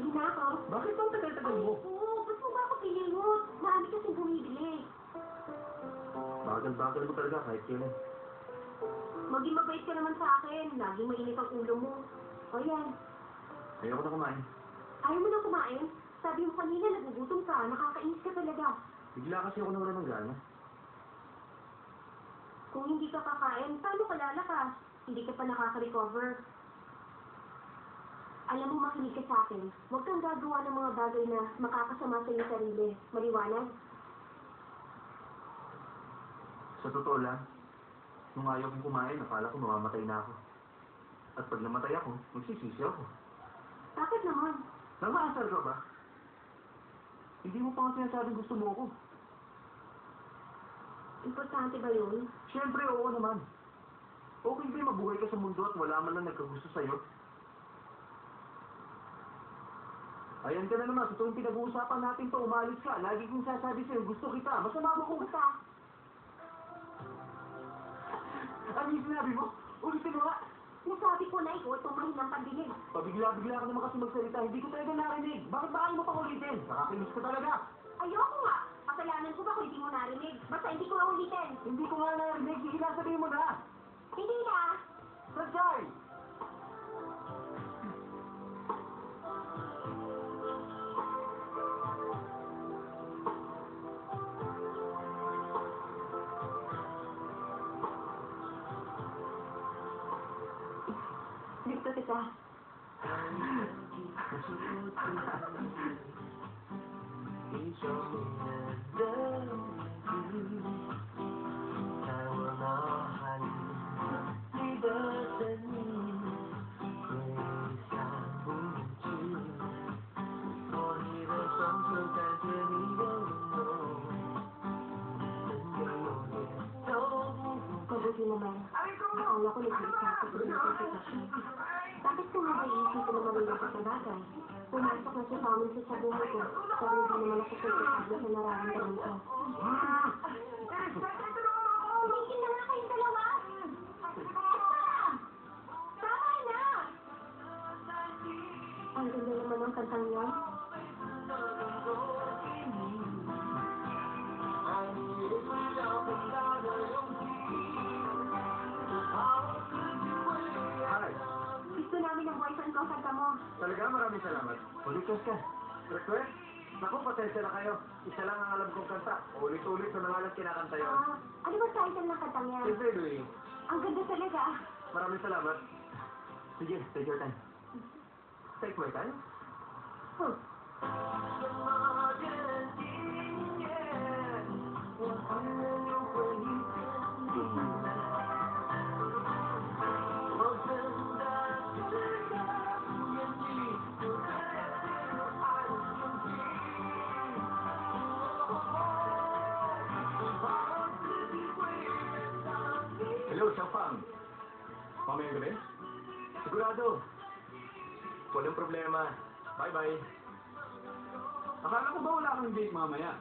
Bibili na ako. Bakit ba ang tagal-tagal mo? Oo, ba't mo ba ako piningot? Marami kasing bumibili. Bagal-bagal mo talaga kahit kailan. Maging mabait ka naman sa akin. Laging mainit ang ulo mo. O yan. Ayoko na kumain. Ayaw mo na kumain? Sabi mo kanina, nagugutom ka. Nakakainis ka talaga. Bigla kasi ako nawala ng gana. Kung hindi ka kakain, paano ka lalakas? Hindi ka pa nakaka-recover. Alam mo, makinig ka sa akin. Huwag kang gagawa ng mga bagay na makakasama sa iyong sarili. Maliwanag? Sa totoo lang, nung ayaw kong kumain, nakala ko mamamatay na ako. At pag namatay ako, magsisisi ako. Bakit naman? Namaasal ka ba? Hindi mo pa nga sinasabing gusto mo ako. Importante ba yun? Siyempre, oo naman. Okay ba mabuhay ka sa mundo at wala man lang nagkagusto sa'yo? Ayan ka na naman, sa tuwing pinag-uusapan natin to, umalis ka. Lagi kong sasabi sa'yo, gusto kita. Masama mo kung Basta, ano yung sinabi mo? Ulitin mo nga. nasabi ko na ikaw itong mahinang pandinig. Pabigla-bigla ka naman kasi magsalita, hindi ko talaga narinig. Bakit ba ayaw mo pang ulitin? Nakakinis ka talaga. Ayoko nga. Kasalanan ko ba kung hindi mo narinig? Basta hindi ko na ulitin. Hindi ko nga narinig, sige na, sabihin mo na. Hindi na. Sajay! Gusto kita. Mabuti naman. Akala ko nag-iisa ako sa sitwasyon. Bakit ko nga ba iisipin na malulungkot na bagay? Pumasok na si Thomas sa buhay ko, pero hindi naman ako komportable sa nararamdaman ko. Tumigil na nga kayong dalawa! Tama na! Ang ganda naman ng kantang yan. Hi. Gusto namin ng boyfriend ko ang kanta mo. Talaga, maraming salamat. Ulit-ulit ka. Request? Naku, pasensya na kayo. Isa lang ang alam kong kanta. Ulit-ulit na mga lang kinakanta yun. Ano ba title ng kantang yan? Siyempre, Louie. Ang ganda talaga. Maraming salamat. Sige, take your time. Take my time? Huh. Hello, Xiaofang. Mamayang gabi? Sigurado. Walang problema. Bye-bye. Akala ko ba wala kang date mamaya?